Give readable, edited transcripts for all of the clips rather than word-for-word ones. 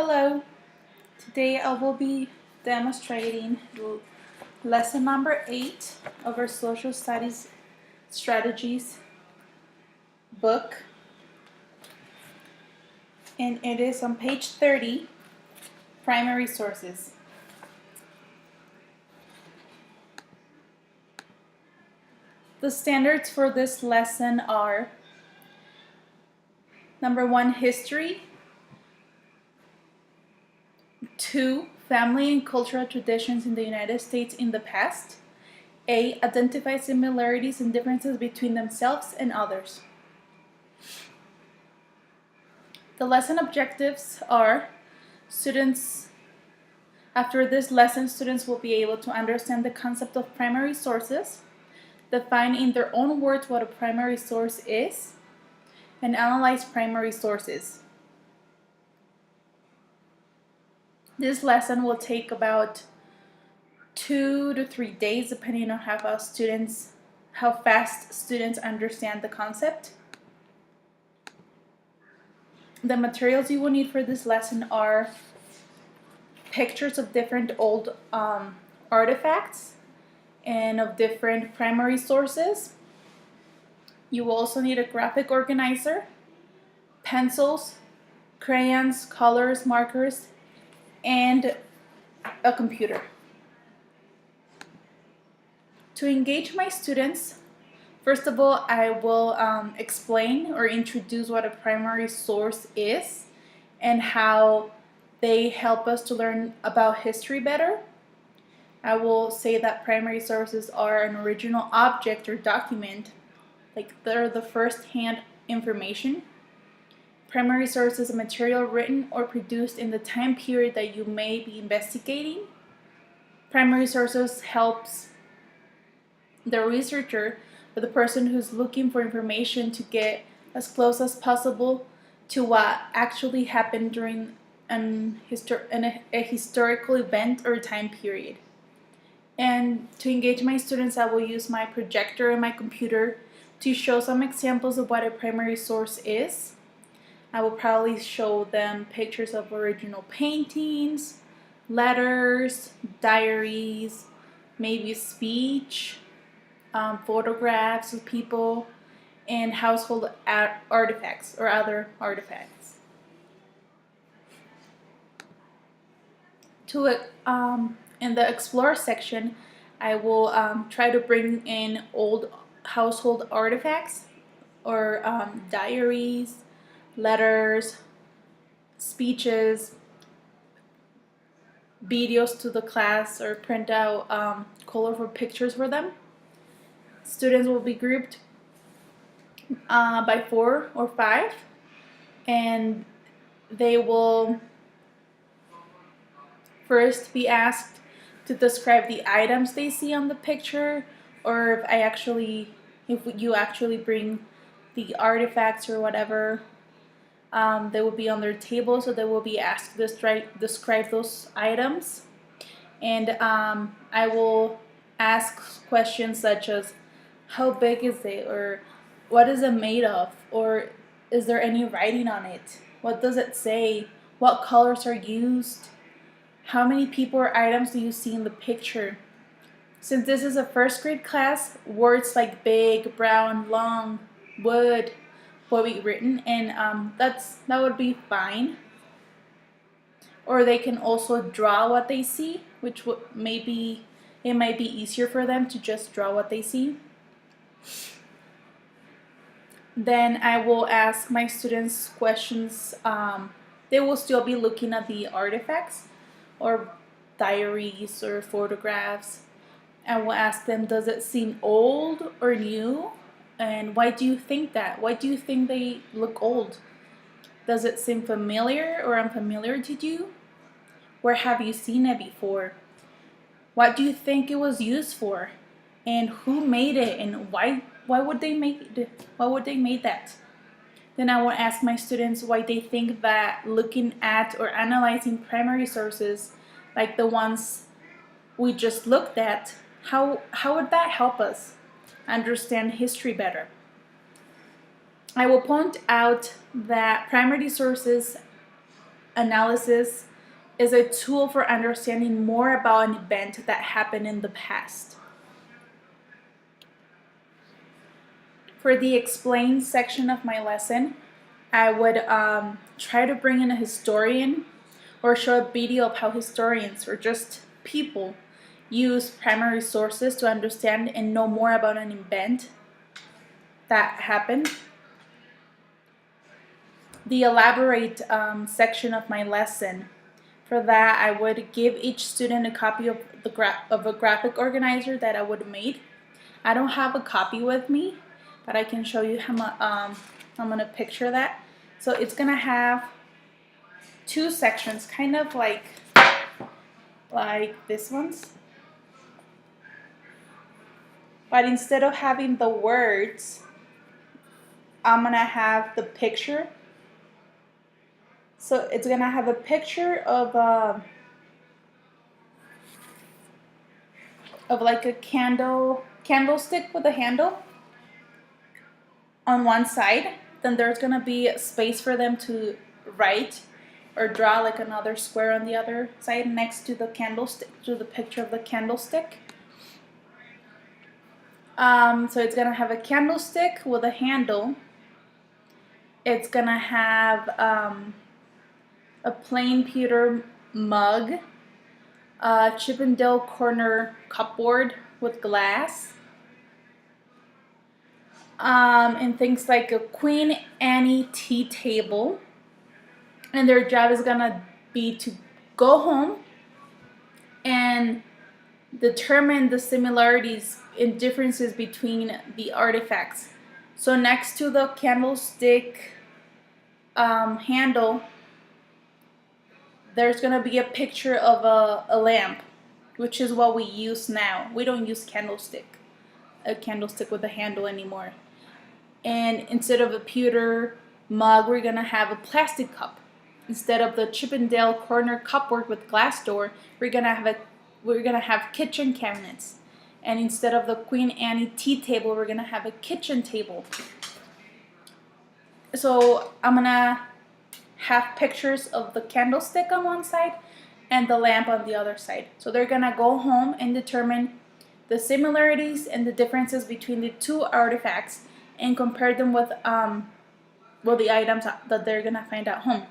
Hello, today I will be demonstrating lesson number 8 of our Social Studies Strategies book, and it is on page 30, Primary Sources. The standards for this lesson are: number 1, history; 2, family and cultural traditions in the United States in the past; A, identify similarities and differences between themselves and others. The lesson objectives are: after this lesson, students will be able to understand the concept of primary sources, define in their own words what a primary source is, and analyze primary sources. This lesson will take about 2 to 3 days, depending on how fast students understand the concept. The materials you will need for this lesson are pictures of different old artifacts and of different primary sources. You will also need a graphic organizer, pencils, crayons, colors, markers, and a computer. To engage my students, first of all, I will explain or introduce what a primary source is and how they help us to learn about history better. I will say that primary sources are an original object or document, like they're the first-hand information. Primary source is a material written or produced in the time period that you may be investigating. Primary sources helps the researcher or the person who's looking for information to get as close as possible to what actually happened during a historical event or time period. And to engage my students, I will use my projector and my computer to show some examples of what a primary source is. I will probably show them pictures of original paintings, letters, diaries, maybe speech, photographs of people, and household artifacts or other artifacts. In the Explore section, I will try to bring in old household artifacts or diaries, letters, speeches, videos to the class, or print out colorful pictures for them. Students will be grouped by 4 or 5, and they will first be asked to describe the items they see on the picture, or if you actually bring the artifacts or whatever, they will be on their table, so they will be asked to describe those items. And I will ask questions such as, how big is it, or what is it made of, or is there any writing on it, what does it say, what colors are used, how many people or items do you see in the picture. Since this is a first grade class, words like big, brown, long, wood will be written, and that would be fine. Or they can also draw what they see, which it might be easier for them to just draw what they see. Then I will ask my students questions. They will still be looking at the artifacts or diaries or photographs. I will ask them, does it seem old or new? And why do you think that? Why do you think they look old? Does it seem familiar or unfamiliar to you? Where have you seen it before? What do you think it was used for? And who made it, and why would they make that? Then I will ask my students why they think that looking at or analyzing primary sources like the ones we just looked at, how would that help us understand history better? I will point out that primary sources analysis is a tool for understanding more about an event that happened in the past. For the explain section of my lesson, I would try to bring in a historian or show a video of how historians or just people use primary sources to understand and know more about an event that happened. The elaborate section of my lesson, for that I would give each student a copy of a graphic organizer that I would have made. I don't have a copy with me, but I can show you how I'm gonna picture that. So it's gonna have two sections, kind of like this one's. But instead of having the words, I'm gonna have the picture. So it's gonna have a picture of like a candlestick with a handle on one side. Then there's gonna be a space for them to write or draw like another square on the other side next to the candlestick, to the picture of the candlestick. So it's gonna have a candlestick with a handle. It's gonna have a plain pewter mug, a Chippendale corner cupboard with glass, and things like a Queen Anne tea table. And their job is gonna be to go home and determine the similarities and differences between the artifacts. So next to the candlestick handle, there's gonna be a picture of a lamp, which is what we use now. We don't use a candlestick with a handle anymore. And instead of a pewter mug, we're gonna have a plastic cup. Instead of the Chippendale corner cupboard with glass door, we're gonna have kitchen cabinets. And instead of the Queen Anne tea table, we're gonna have a kitchen table. So I'm gonna have pictures of the candlestick on one side and the lamp on the other side. So they're gonna go home and determine the similarities and the differences between the two artifacts and compare them with the items that they're gonna find at home.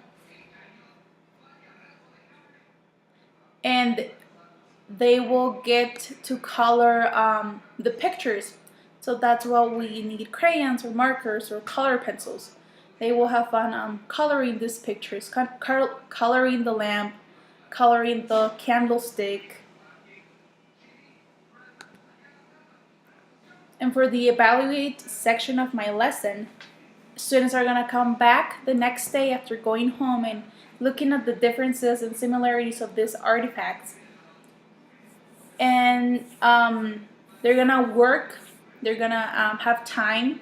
And they will get to color the pictures. So that's why we need crayons or markers or color pencils. They will have fun coloring these pictures, coloring the lamp, coloring the candlestick. And for the evaluate section of my lesson, students are going to come back the next day after going home and looking at the differences and similarities of these artifacts. And they're going to work, they're going to have time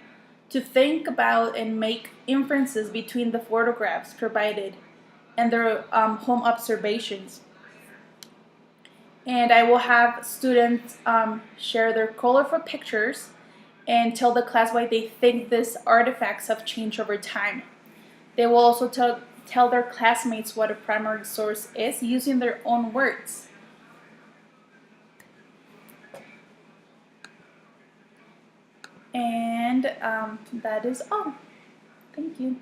to think about and make inferences between the photographs provided and their home observations. And I will have students share their colorful pictures and tell the class why they think these artifacts have changed over time. They will also tell their classmates what a primary source is using their own words. And that is all. Thank you.